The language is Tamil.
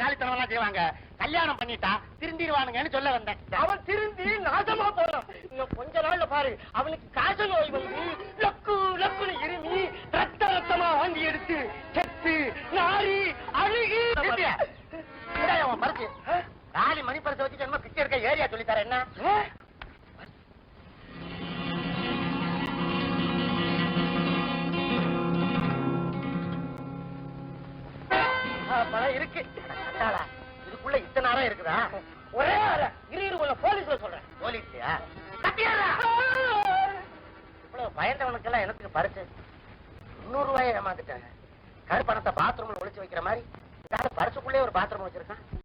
காலித்தனம் எல்லாம் செய்வாங்க. கல்யாணம் பண்ணிட்டா திருந்திடுவானுங்கன்னு சொல்ல வந்தேன். அவன் திருந்தி நாசமா போறான். இன்னும் கொஞ்ச நாள்ல பாரு, அவனுக்கு காச நோய் வந்து லக்கு லக்குன்னு இருமி ரத்த ரத்தமா வாங்கி எடுத்து செத்து நாரி அழுகி. அவன் பறிச்சு காலி மணி பரிசை வச்சு என்ன பிச்சை இருக்க ஏரியா சொல்லித்தர என்ன? பணம் இருக்கு. இதுக்குள்ள இத்தனை அறை இருக்குதா? ஒரே அறை. இரு போலீஸ்ல சொல்றேன். போலீஸ்லயா? இவ்வளவு பயந்தவனுக்கெல்லாம் எனக்கு பறிச்சு 300 ரூபாயை ஏமாந்துட்டாங்க. கருப்பணத்தை பாத்ரூம்ல ஒளிச்சு வைக்கிற மாதிரி பரிசுக்குள்ளே ஒரு பாத்ரூம் வச்சிருக்கான்.